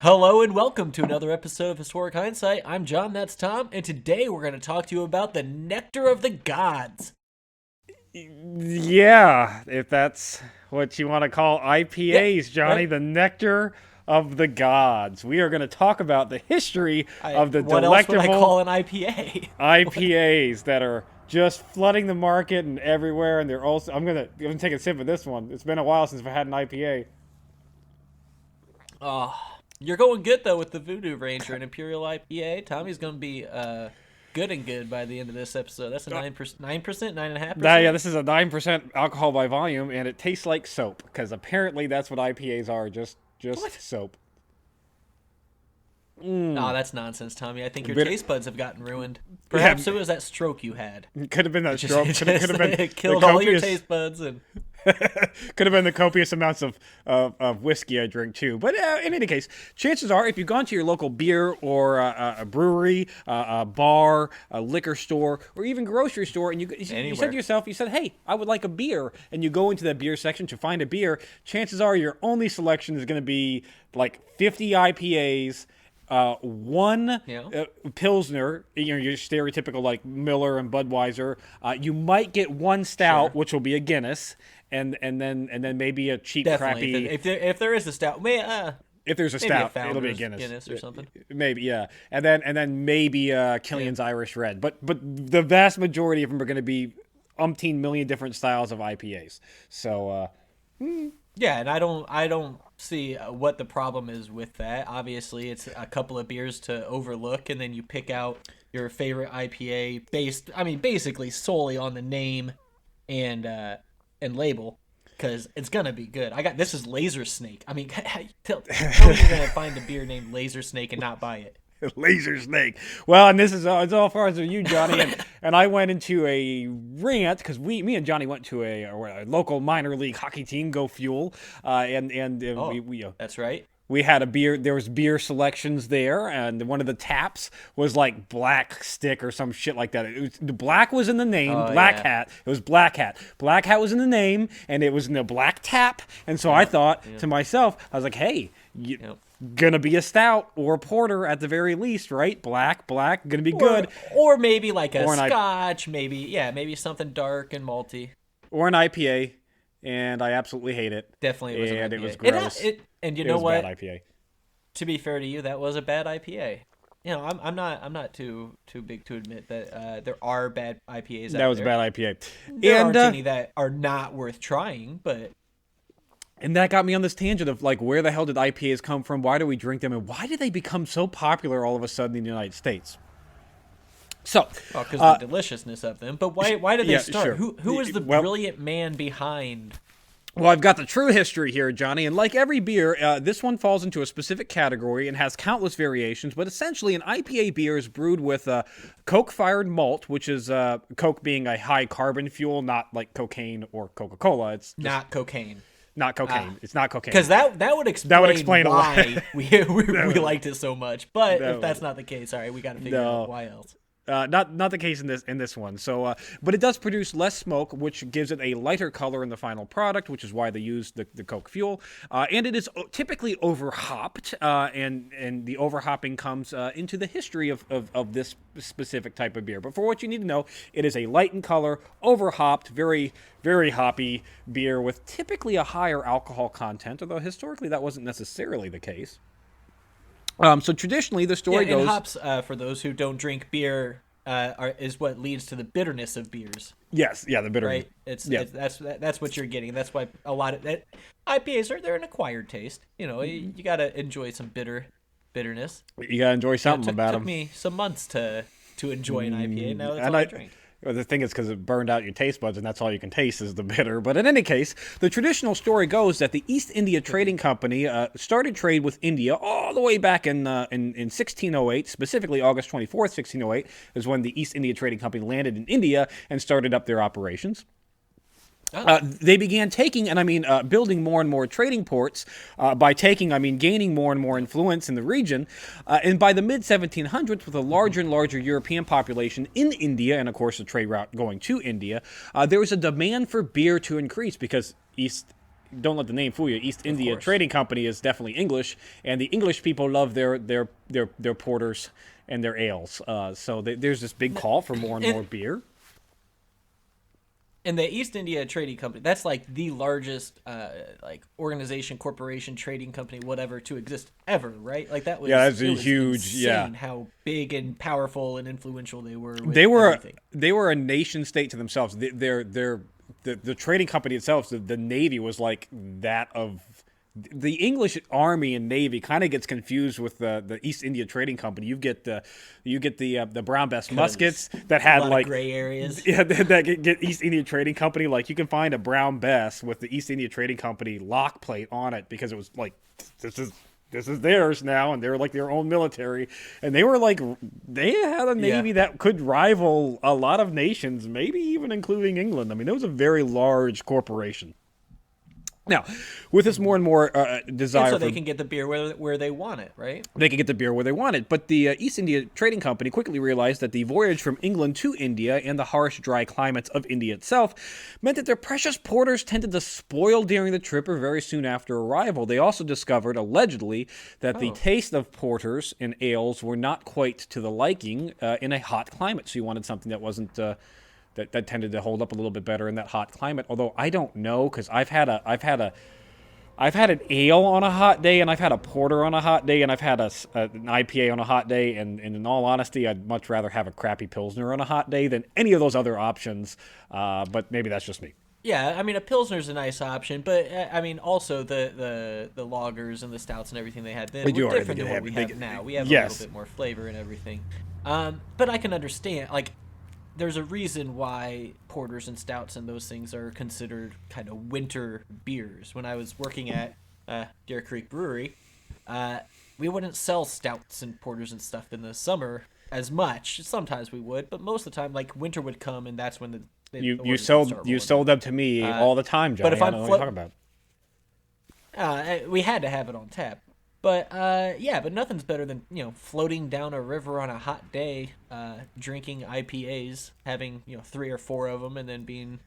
Hello and welcome to another episode of Historic Hindsight. I'm John, that's Tom, and today we're going to talk to you about the nectar of the gods. Yeah, if that's what you want to call IPAs, Johnny, right. the nectar of the gods. We are going to talk about the history of the What else would I delectable call an IPA? IPAs that are just flooding the market and everywhere, and they're also. I'm gonna take a sip of this one. It's been a while since I've had an IPA. You're going good, though, with the Voodoo Ranger and Imperial IPA. Tommy's going to be good and good by the end of this episode. That's a 9%, 9.5%? Yeah, this is a 9% alcohol by volume, and it tastes like soap, because apparently that's what IPAs are, just What? soap. Oh, that's nonsense, Tommy. I think your Bit- taste buds have gotten ruined. Perhaps it was that stroke you had. Could have been that stroke. Could have been It killed all your taste buds. And could have been the copious amounts of whiskey I drink too. But in any case, chances are, if you've gone to your local beer or a brewery, a bar, a liquor store, or even grocery store, and you said to yourself, hey, I would like a beer, and you go into that beer section to find a beer, chances are your only selection is going to be like 50 IPAs, one Pilsner, your stereotypical like Miller and Budweiser. You might get one stout, which will be a Guinness, and then maybe a cheap, definitely, crappy. If there is a stout, If there's a stout, it'll be a Guinness or something. Maybe, yeah, and then maybe Killian's Irish Red. But the vast majority of them are going to be umpteen million different styles of IPAs. So. Yeah, and I don't see what the problem is with that. Obviously, it's a couple of beers to overlook, and then you pick out your favorite IPA basically solely on the name and label, because it's gonna be good. This is Laser Snake. I mean, tell me you're gonna find a beer named Laser Snake and not buy it. Laser Snake. Well, and this is it's all far as you, Johnny, and I went into a rant because me and Johnny went to a local minor league hockey team, Go Fuel, we that's right. We had a beer. There was beer selections there, and one of the taps was like Black Stick or some shit like that. The black was in the name. Black Hat. It was Black Hat. Black Hat was in the name, and it was in the black tap. And so I thought to myself, I was like, hey. Gonna be a stout or a porter at the very least, right? Black, gonna be good. Or maybe like a scotch, maybe something dark and malty. Or an IPA, and I absolutely hate it. Definitely was an IPA. And it was gross. And you know what? Bad IPA. To be fair to you, that was a bad IPA. You know, I'm not too big to admit that there are bad IPAs out there. That was a bad IPA. There aren't any that are not worth trying, but... And that got me on this tangent of, like, where the hell did IPAs come from? Why do we drink them? And why did they become so popular all of a sudden in the United States? So, because the deliciousness of them. But why did they start? Sure. Who is the brilliant man behind? Well, I've got the true history here, Johnny. And like every beer, this one falls into a specific category and has countless variations. But essentially, an IPA beer is brewed with coke-fired malt, which is coke being a high-carbon fuel, not like cocaine or Coca-Cola. It's not cocaine. Not cocaine. It's not cocaine. Because that would explain why we liked it so much. But if that's not the case, all right, we got to figure out why else. Not the case in this one. So, but it does produce less smoke, which gives it a lighter color in the final product, which is why they use the Coke fuel. And it is typically overhopped, and the overhopping comes into the history of this specific type of beer. But for what you need to know, it is a light in color, overhopped, very, very hoppy beer with typically a higher alcohol content, although historically that wasn't necessarily the case. So traditionally, the story goes... hops, for those who don't drink beer, is what leads to the bitterness of beers. Yes, the bitterness. Right? That's what you're getting. That's why a lot of IPAs they're an acquired taste. You know, you gotta enjoy some bitterness. You gotta enjoy something about them. It took me some months to enjoy an IPA. Now that's all I drink. Well, the thing is, because it burned out your taste buds, and that's all you can taste is the bitter. But in any case, the traditional story goes that the East India Trading Company started trade with India all the way back in 1608, specifically August 24th, 1608, is when the East India Trading Company landed in India and started up their operations. They began taking, and I mean building more and more trading ports. By taking, I mean gaining more and more influence in the region. And by the mid-1700s, with a larger and larger European population in India, and of course the trade route going to India, there was a demand for beer to increase because East don't let the name fool you. East India course. Trading Company is definitely English, and the English people love their porters and their ales. So there's this big call for more and more beer. And the East India Trading Company, that's like the largest like organization, corporation, trading company, whatever, to exist ever, right? Like that was that's it was huge. insane how big and powerful and influential they were. With They were everything. they were a nation state to themselves. The trading company itself, the Navy, was like that of the English Army and Navy. Kind of gets confused with the East India Trading Company. You get the Brown Bess muskets that had lot of like gray areas. Yeah, that get East India Trading Company. Like you can find a Brown Bess with the East India Trading Company lock plate on it because it was like this is theirs now, and they're like their own military, and they had a navy that could rival a lot of nations, maybe even including England. I mean, it was a very large corporation. Now, with this more and more desire, And so they can get the beer where they want it, right? they could get the beer where they wanted. But the East India Trading Company quickly realized that the voyage from England to India and the harsh, dry climates of India itself meant that their precious porters tended to spoil during the trip or very soon after arrival. They also discovered, allegedly, that the taste of porters and ales were not quite to the liking in a hot climate. So you wanted something that wasn't... That tended to hold up a little bit better in that hot climate. Although I don't know, because I've had an ale on a hot day, and I've had a porter on a hot day, and I've had an IPA on a hot day. And in all honesty, I'd much rather have a crappy Pilsner on a hot day than any of those other options. But maybe that's just me. Yeah, I mean a pilsner's a nice option, but I mean also the lagers and the stouts and everything they had then were different than what we have now. We have a little bit more flavor and everything. But I can understand, like, there's a reason why porters and stouts and those things are considered kind of winter beers. When I was working at Deer Creek Brewery, we wouldn't sell stouts and porters and stuff in the summer as much. Sometimes we would, but most of the time, like, winter would come, and that's when you sold them to me all the time, Johnny. But if I don't know what you're talking about. We had to have it on tap. But but nothing's better than floating down a river on a hot day, drinking IPAs, having 3 or 4 of them, and then being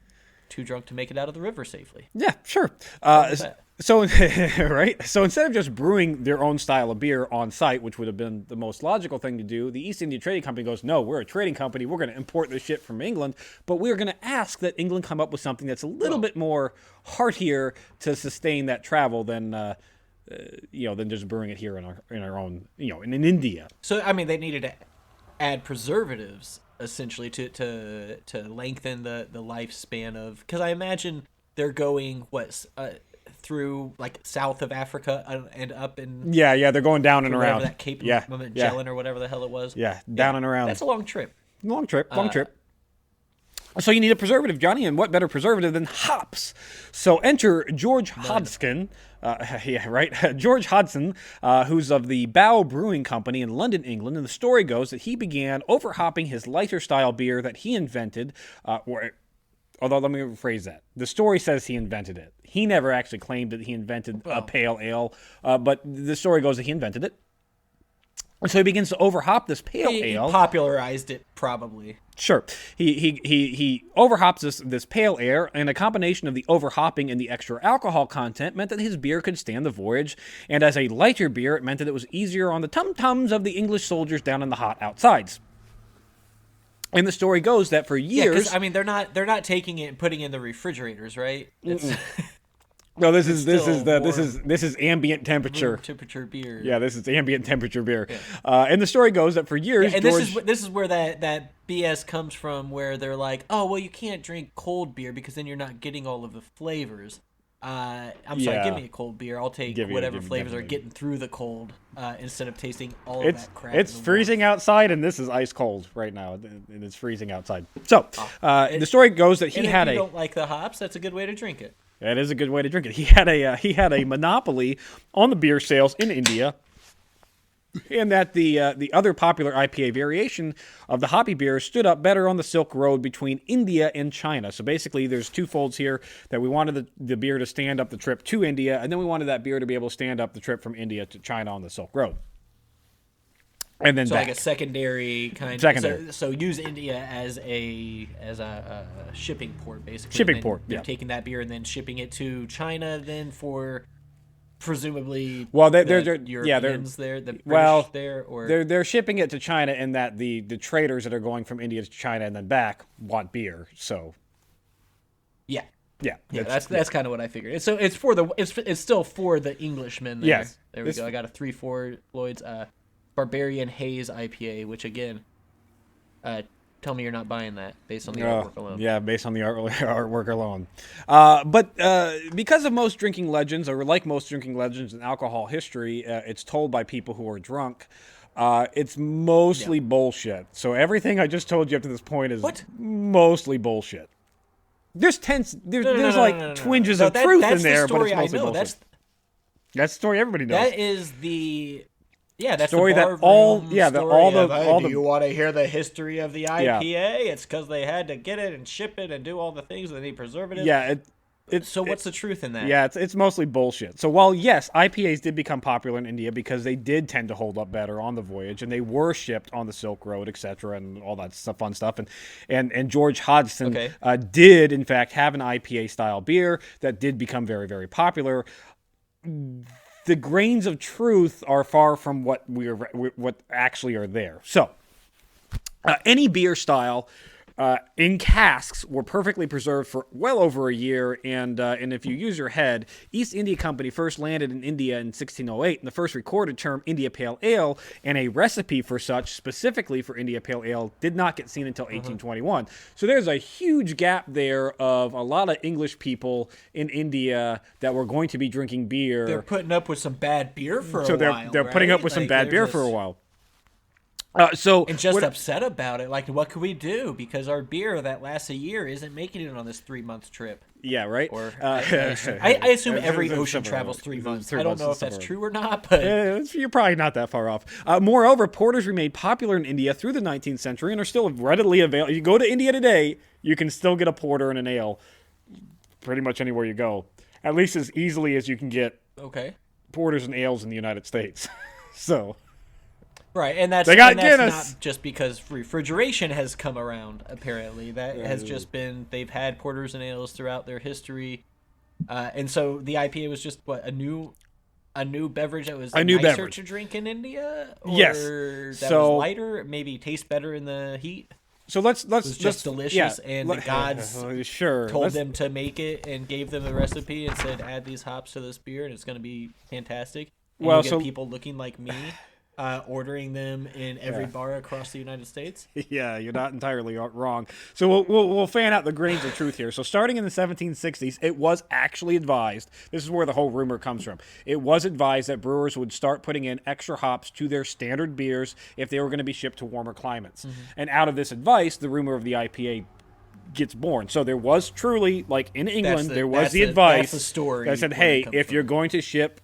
too drunk to make it out of the river safely. Yeah, sure. So right. So instead of just brewing their own style of beer on site, which would have been the most logical thing to do, the East India Trading Company goes, no, we're a trading company. We're going to import this shit from England, but we're going to ask that England come up with something that's a little bit more heartier to sustain that travel than just brewing it here in our own, in India. So I mean, they needed to add preservatives essentially to lengthen the lifespan of, because I imagine they're going through like south of Africa and up in they're going down and around that Cape Magellan or whatever the hell it was. Down and around. That's a long trip. Long trip. So you need a preservative, Johnny, and what better preservative than hops? So enter George Hodgson, George Hodgson, who's of the Bow Brewing Company in London, England, and the story goes that he began overhopping his lighter style beer that he invented, although let me rephrase that. The story says he invented it. He never actually claimed that he invented a pale ale, but the story goes that he invented it. And so he begins to overhop this pale ale. He popularized it, probably. Sure. He overhops this pale ale, and a combination of the overhopping and the extra alcohol content meant that his beer could stand the voyage, and as a lighter beer, it meant that it was easier on the tum-tums of the English soldiers down in the hot outsides. And the story goes that for years... Yeah, I mean, they're not taking it and putting it in the refrigerators, right? No, this is ambient temperature. Room temperature beer. Yeah, this is ambient temperature beer. Yeah. And the story goes that for years, and this is where that BS comes from, where they're like, oh well, you can't drink cold beer because then you're not getting all of the flavors. I'm sorry, give me a cold beer. I'll take whatever flavors are getting through the cold instead of tasting all of that crap. It's freezing outside, and this is ice cold right now, and it's freezing outside. So the story goes that he had if you don't like the hops, that's a good way to drink it. That is a good way to drink it. He had a monopoly on the beer sales in India, and that the other popular IPA variation of the hoppy beer stood up better on the Silk Road between India and China. So basically, there's two folds here, that we wanted the beer to stand up the trip to India, and then we wanted that beer to be able to stand up the trip from India to China on the Silk Road. and then So back. like a secondary kind. Secondary. So use India as a shipping port, basically. Shipping And then port, you're yeah. taking that beer and then shipping it to China, then for presumably Well, they're Europeans there, the British well, there, or they're shipping it to China, in that the traders that are going from India to China and then back want beer. So yeah. yeah, Yeah, that's kind of what I figured. It's still for the Englishmen there. Yes. There we go. I got a 3-4 Lloyd's Barbarian Haze IPA, which again, tell me you're not buying that based on the artwork alone. Yeah, based on the artwork alone. But because of most drinking legends, or like most drinking legends in alcohol history, it's told by people who are drunk. It's mostly bullshit. So everything I just told you up to this point is mostly bullshit. There's twinges of truth in there, but it's mostly bullshit. That's the story everybody knows. That is the that's story the that all story the do you want to hear the history of the IPA? It's because they had to get it and ship it and do all the things they need preservatives. Yeah, what's the truth in that? Yeah, it's mostly bullshit. So while yes, IPAs did become popular in India because they did tend to hold up better on the voyage, and they were shipped on the Silk Road, etc., and all that fun stuff, and George Hodgson did in fact have an IPA style beer that did become very, very popular. The grains of truth are far from what what actually are there. So any beer style in casks were perfectly preserved for well over a year, and if you use your head, East India Company first landed in India in 1608, and the first recorded term India Pale Ale and a recipe for such specifically for India Pale Ale did not get seen until 1821. So there's a huge gap there of a lot of English people in India that were going to be drinking beer. They're putting up with some bad beer for a while. So they're putting up with some bad beer for a while. And just upset about it. Like, what could we do? Because our beer that lasts a year isn't making it on this 3-month trip. Yeah, right. Or I assume every ocean travels 3 months. I don't know if that's true or not, but you're probably not that far off. Moreover, porters remained popular in India through the 19th century and are still readily available. You go to India today, you can still get a porter and an ale pretty much anywhere you go. At least as easily as you can get porters and ales in the United States. So... Right, and that's not just because refrigeration has come around, apparently. That has just been, they've had porters and ales throughout their history. And so the IPA was just, a new beverage that was nicer to drink in India? Or that was lighter, maybe taste better in the heat? So let's it was just delicious, and the gods told them to make it and gave them the recipe and said, add these hops to this beer and it's going to be fantastic. And you get people looking like me. Ordering them in every bar across the United States. Yeah, you're not entirely wrong. So we'll fan out the grains of truth here. So starting in the 1760s, it was actually advised. This is where the whole rumor comes from. It was advised that brewers would start putting in extra hops to their standard beers if they were going to be shipped to warmer climates. Mm-hmm. And out of this advice, the rumor of the IPA gets born. So there was truly, like in England, there was the advice that said, hey, if you're going to ship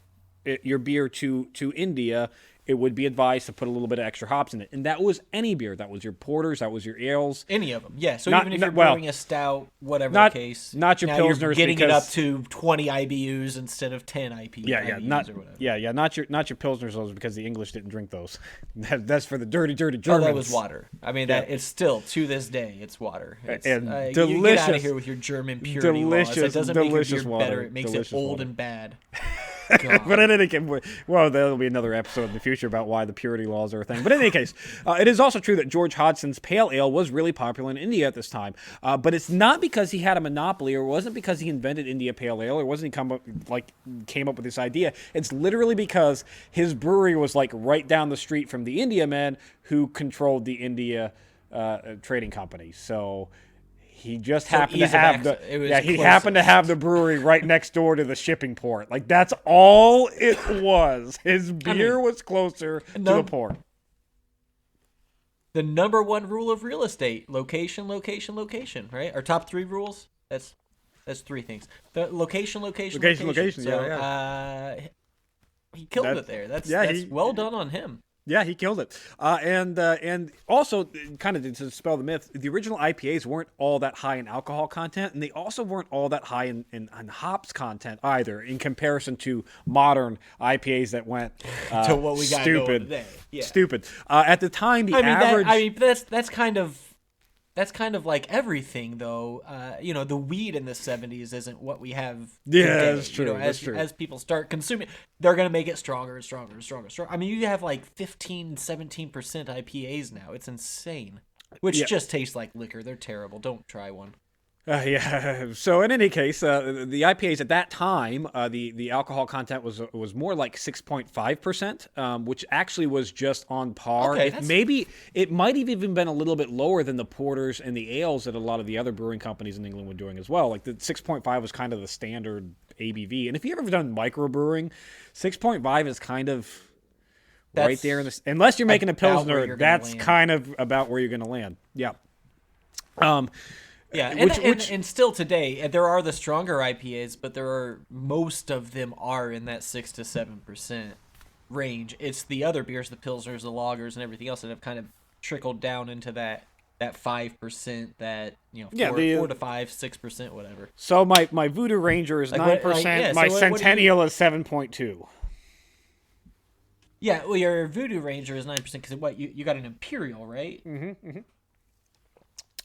your beer to India, it would be advised to put a little bit of extra hops in it. And that was any beer. That was your porters. That was your ales. Any of them, yeah. So even if you're brewing a stout, whatever the case. Not your pilsners. You're getting it up to 20 IBUs instead of 10 IBUs or whatever. Not your pilsners, those, because the English didn't drink those. That's for the dirty Germans. Oh, that was water. I mean, it's still, to this day, it's water. And delicious. You get out of here with your German purity laws. It doesn't make your beer better. It makes it old and bad. But in any case, well, there'll be another episode in the future about why the purity laws are a thing. But in any case, it is also true that George Hodgson's Pale Ale was really popular in India at this time. But it's not because he had a monopoly, or it wasn't because he invented India Pale Ale, or wasn't he came up with this idea. It's literally because his brewery was like right down the street from the India men who controlled the India trading company. So he just happened to have to have the brewery right next door to the shipping port. Like, that's all it was. His beer was closer to the port. The number one rule of real estate: location, location, location. Right? Our top 3 rules. That's 3 things. The location. So, yeah. he killed it there. That's well done on him. Yeah, he killed it. And also, kind of to dispel the myth, the original IPAs weren't all that high in alcohol content, and they also weren't all that high in hops content either, in comparison to modern IPAs that went To what we got going stupid. today. Yeah. Stupid. At the time, the I mean, average. that's kind of like everything, though. The weed in the 70s isn't what we have Yeah, today. that's true. That's true. As people start consuming, they're going to make it stronger and stronger and stronger and stronger. I mean, you have like 15, 17% IPAs now. It's insane. Which just tastes like liquor. They're terrible. Don't try one. Yeah. So in any case, the IPAs at that time, the alcohol content was more like 6.5%, which actually was just on par. Okay, It might have even been a little bit lower than the porters and the ales that a lot of the other brewing companies in England were doing as well. Like the 6.5 was kind of the standard ABV. And if you've ever done microbrewing, 6.5 is kind of right there in unless you're making a pilsner, that's kind of about where you're going to land. Yeah. Yeah, and still today, there are the stronger IPAs, but most of them are in that 6 to 7% range. It's the other beers, the pilsners, the lagers, and everything else that have kind of trickled down into that 5%, that 4 to 5, 6%, whatever. So my Voodoo Ranger is 9%. My Centennial is 7.2. Yeah, well, your Voodoo Ranger is 9% because you got an Imperial, right? Mm-hmm. Mm-hmm.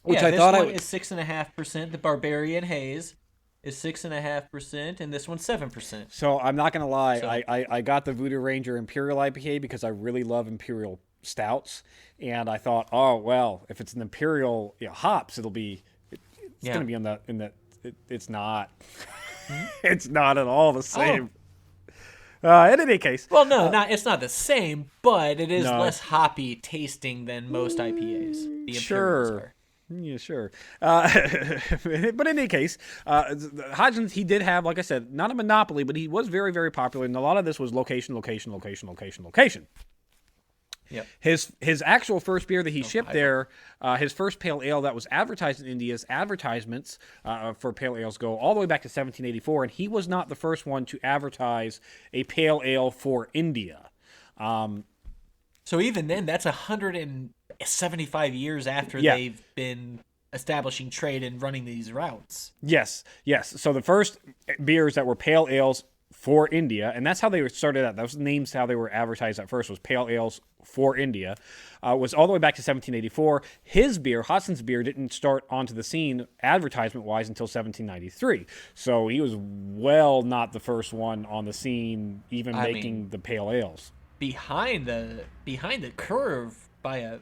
Which I thought is 6.5%. The Barbarian Haze is 6.5%, and this one's 7%. So I'm not gonna lie, I got the Voodoo Ranger Imperial IPA because I really love Imperial stouts, and I thought, oh well, if it's an Imperial hops, it's gonna be in that. It's not. It's not at all the same. In any case, well, it's not the same, but it is less hoppy tasting than most IPAs. The Imperials are. Yeah, sure. But in any case, Hodgson, he did have, like I said, not a monopoly, but he was very, very popular, and a lot of this was location. Yep. His actual first beer that he shipped there, his first pale ale that was advertised in India's advertisements for pale ales go all the way back to 1784, and he was not the first one to advertise a pale ale for India. So even then, that's 175 years after they've been establishing trade and running these routes. Yes. So the first beers that were pale ales for India, and that's how they started out. Those names how they were advertised at first was pale ales for India, was all the way back to 1784. His beer, Hodgson's beer, didn't start onto the scene advertisement-wise until 1793. So he was not the first one on the scene, making the pale ales. Behind the curve by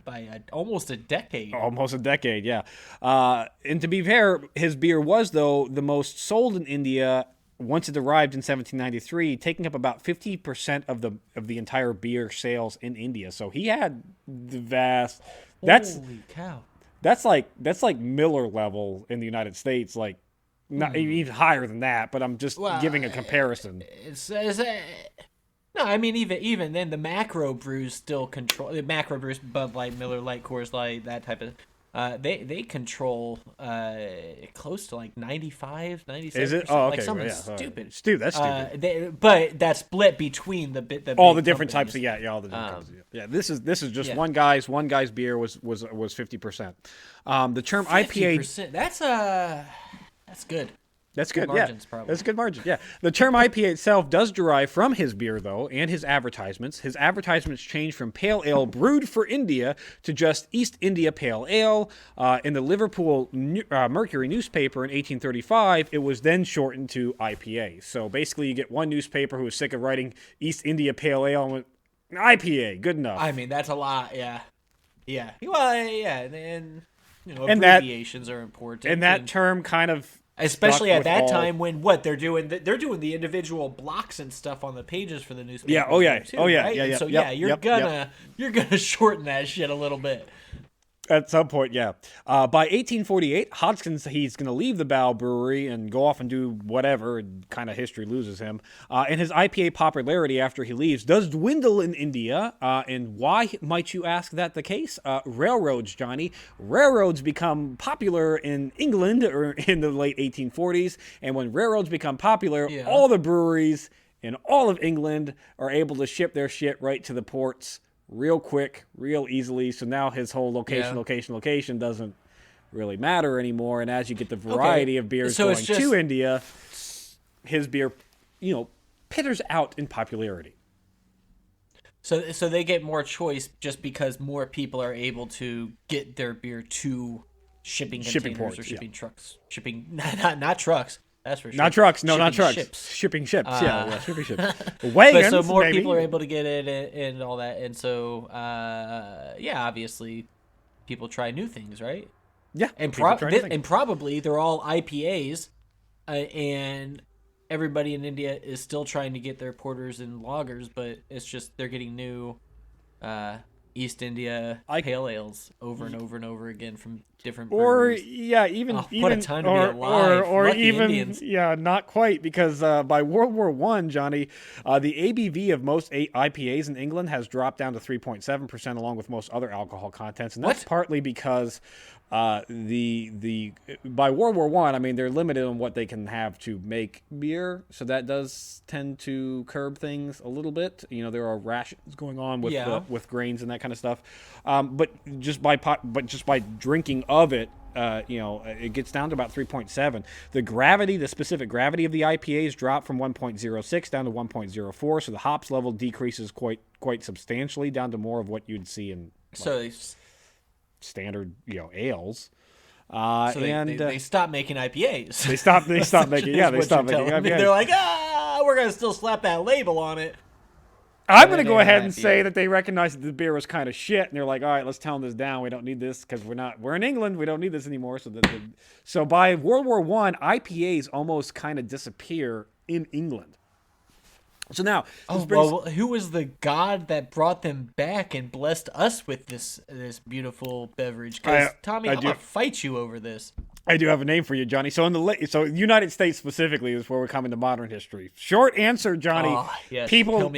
almost a decade. Almost a decade, yeah. And to be fair, his beer was though the most sold in India once it arrived in 1793, taking up about 50% of the entire beer sales in India. So he had the vast. Holy cow! That's like Miller level in the United States, like not even higher than that. But I'm just giving a comparison. No, I mean even then the macro brews still control the macro brews, Bud Light, Miller Lite, Coors Light, that type of. They control close to like 95, 97%. Is it? Oh, okay. Like something stupid. That's stupid. But that's split between the all the different types of all the different companies. Yeah, this is just one guy's beer was 50%. The term 50%, IPA. That's good. That's good, margins, probably. That's good margin, yeah. The term IPA itself does derive from his beer, though, and his advertisements. His advertisements changed from pale ale brewed for India to just East India Pale Ale. In the Liverpool Mercury newspaper in 1835, it was then shortened to IPA. So basically, you get one newspaper who was sick of writing East India Pale Ale and went, IPA, good enough. I mean, that's a lot, yeah. Yeah. Well, yeah, and abbreviations are important. And that term kind of... Especially at that time when they're doing the individual blocks and stuff on the pages for the newspaper. Yeah. Right? So you're gonna shorten that shit a little bit. At some point, yeah. By 1848, Hodgson, he's going to leave the Bow Brewery and go off and do whatever, and kind of history loses him. And his IPA popularity after he leaves does dwindle in India. And why might you ask that the case? Railroads, Johnny. Railroads become popular in England or in the late 1840s. And when railroads become popular, all the breweries in all of England are able to ship their shit right to the ports real quick, real easily. So now his whole location doesn't really matter anymore. And as you get the variety of beers going to India, his beer, pitters out in popularity. So they get more choice just because more people are able to get their beer to shipping containers ports, or shipping trucks. Not trucks. That's for sure. Not trucks. No, not trucks. Ships. Shipping ships. Shipping ships. Wagons. But so more maybe. people are able to get it and all that, and so obviously, people try new things, right? Yeah, and probably they're all IPAs, and everybody in India is still trying to get their porters and lagers, but it's just they're getting new East India pale ales over and over and over again from different breweries. What a time to be alive. Or even Indians. Not quite, because by World War I, Johnny, the ABV of most IPAs in England has dropped down to 3.7%, along with most other alcohol contents, and that's partly because by World War I, they're limited on what they can have to make beer, so that does tend to curb things a little bit. There are rations going on with grains and that kind of stuff. But just by drinking of it, it gets down to about 3.7. The specific gravity of the IPAs dropped from 1.06 down to 1.04, so the hops level decreases quite substantially down to more of what you'd see in standard ales. So they stopped making IPAs. They stopped making IPAs. They're like, we're gonna still slap that label on it. I'm going to go ahead and say that they recognized that the beer was kind of shit, and they're like, all right, let's tone this down. We don't need this because we're in England. We don't need this anymore. So by World War I, IPAs almost kind of disappear in England. So now, who was the god that brought them back and blessed us with this beautiful beverage? Because Tommy, I'm gonna fight you over this. I do have a name for you, Johnny. So United States specifically is where we come into modern history. Short answer, Johnny. Oh, yes. People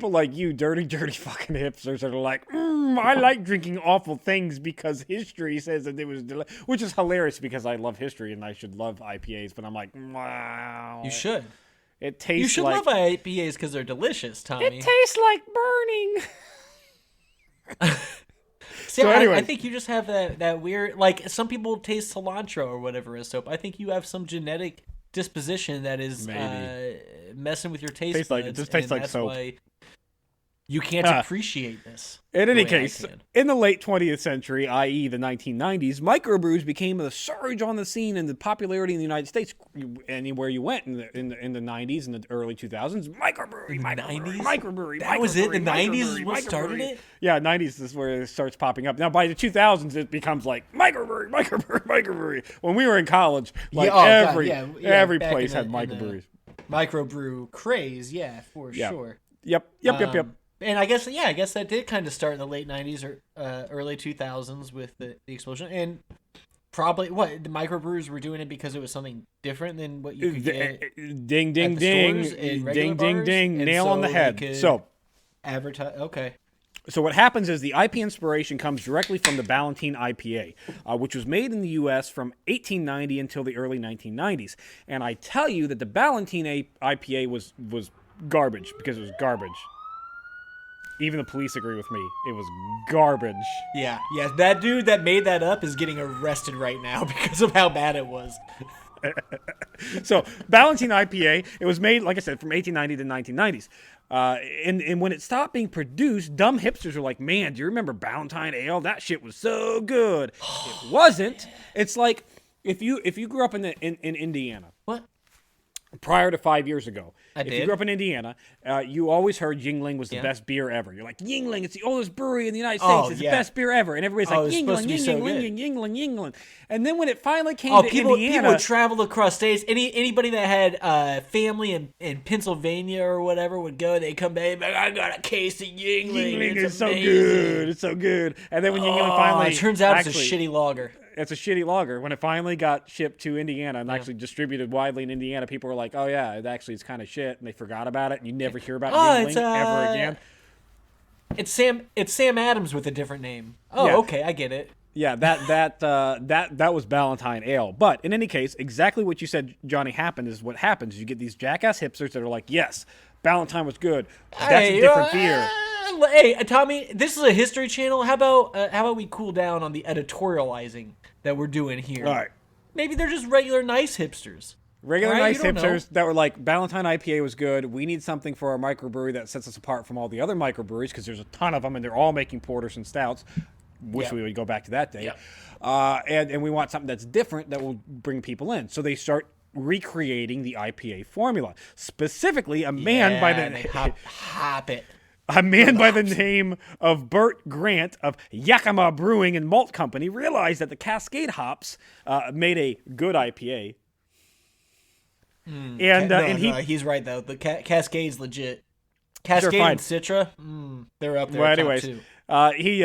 like you, dirty fucking hipsters that are like, I like drinking awful things because history says that it was which is hilarious because I love history and I should love IPAs, but I'm like, wow. You should. It tastes You should love IPAs because they're delicious, Tommy. It tastes like burning. See, I think you just have that weird, like some people taste cilantro or whatever as soap. I think you have some genetic disposition that is messing with your taste buds. It just tastes like soap. Why you can't appreciate this. In any case, in the late 20th century, i.e. the 1990s, microbrews became a surge on the scene and the popularity in the United States. Anywhere you went in the 90s and the early 2000s, microbrewery. That was it? The 90s is what started it? Yeah, 90s is where it starts popping up. Now, by the 2000s, it becomes like microbrewery. When we were in college, every place had microbreweries. Microbrew craze, for sure. Yep. And I guess that did kind of start in the late 90s or early 2000s with the explosion. And probably, the microbrewers were doing it because it was something different than what you could get ding, nail on the head. So, advertise, okay. So what happens is the IP inspiration comes directly from the Balantine IPA, which was made in the U.S. from 1890 until the early 1990s. And I tell you that the Balantine IPA was garbage because it was garbage. Even the police agree with me. It was garbage. Yeah. That dude that made that up is getting arrested right now because of how bad it was. So, Balantine IPA, it was made, like I said, from 1890 to 1990s. And when it stopped being produced, dumb hipsters were like, man, do you remember Balantine Ale? That shit was so good. It wasn't. It's like if you grew up in Indiana. What? Prior to 5 years ago. If you grew up in Indiana, you always heard Yingling was the best beer ever. You're like, Yingling, it's the oldest brewery in the United States. It's the best beer ever. And everybody's like, Yingling. And then when it finally came to Indiana... People would travel across states. Anybody that had family in Pennsylvania or whatever would go. They'd come back, like, I got a case of Yingling. Yingling is so good. It's so good. And then when Yingling finally... It turns out it's a shitty lager. It's a shitty lager. When it finally got shipped to Indiana and actually distributed widely in Indiana, people were like, oh yeah, it's kind of shit, and they forgot about it, and you never hear about Yingling ever again. It's Sam Adams with a different name. Oh, yeah. Okay, I get it. Yeah, that was Balantine Ale. But in any case, exactly what you said, Johnny, happened is what happens. You get these jackass hipsters that are like, yes, Balantine was good. That's a different beer. Hey, Tommy, this is a history channel. How about we cool down on the editorializing that we're doing here? All right. Maybe they're just regular nice hipsters. Regular Right, nice you don't hipsters that were like, Balantine IPA was good. We need something for our microbrewery that sets us apart from all the other microbreweries because there's a ton of them and they're all making porters and stouts. Wish Yep. we would go back to that day. Yep. And we want something that's different that will bring people in. So they start recreating the IPA formula. Specifically, a man by the they hop it. A man by the name of Bert Grant of Yakima Brewing and Malt Company realized that the Cascade hops made a good IPA. He's right though. The Cascade's legit. Cascade fine. and Citra, they're up there. Well, top anyways, two. he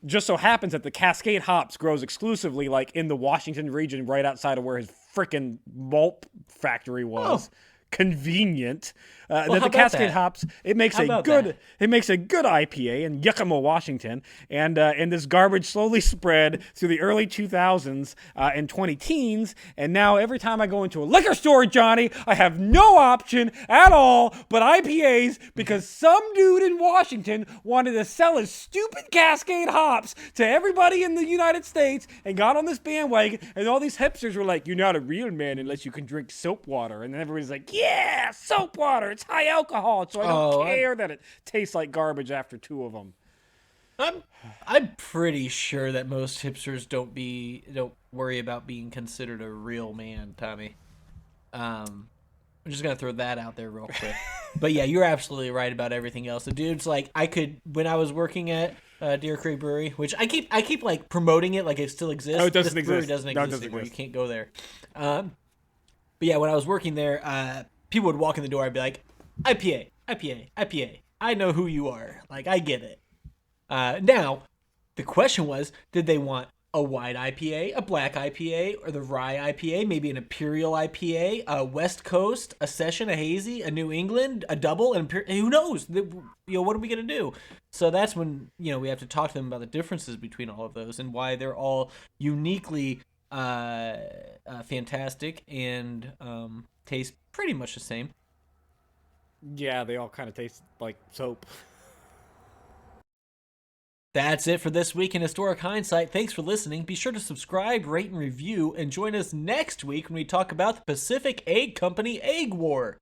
just so happens that the Cascade hops grows exclusively like in the Washington region, right outside of where his frickin' malt factory was. Convenient. That the Cascade hops, it makes a good IPA in Yakima, Washington, and this garbage slowly spread through the early 2000s and 20-teens, and now every time I go into a liquor store, Johnny, I have no option at all but IPAs because some dude in Washington wanted to sell his stupid Cascade hops to everybody in the United States and got on this bandwagon, and all these hipsters were like, "You're not a real man unless you can drink soap water," and then everybody's like, "Yeah, soap water. It's high alcohol, so I don't care that it tastes like garbage after two of them." I'm pretty sure that most hipsters don't worry about being considered a real man, Tommy. I'm just gonna throw that out there real quick. But yeah, you're absolutely right about everything else. The dude's like, when I was working at Deer Creek Brewery, which I keep like promoting it like it still exists. No, it doesn't this exist. brewery doesn't exist anymore. You can't go there. But yeah, when I was working there, people would walk in the door. I'd be like, IPA, IPA, IPA. I know who you are. Like, I get it. Now, the question was, did they want a white IPA, a black IPA, or the rye IPA, maybe an imperial IPA, a West Coast, a session, a hazy, a New England, a double, and who knows? What are we going to do? So that's when, we have to talk to them about the differences between all of those and why they're all uniquely fantastic and taste pretty much the same. Yeah, they all kind of taste like soap. That's it for this week in Historic Hindsight. Thanks for listening. Be sure to subscribe, rate, and review, and join us next week when we talk about the Pacific Egg Company Egg War.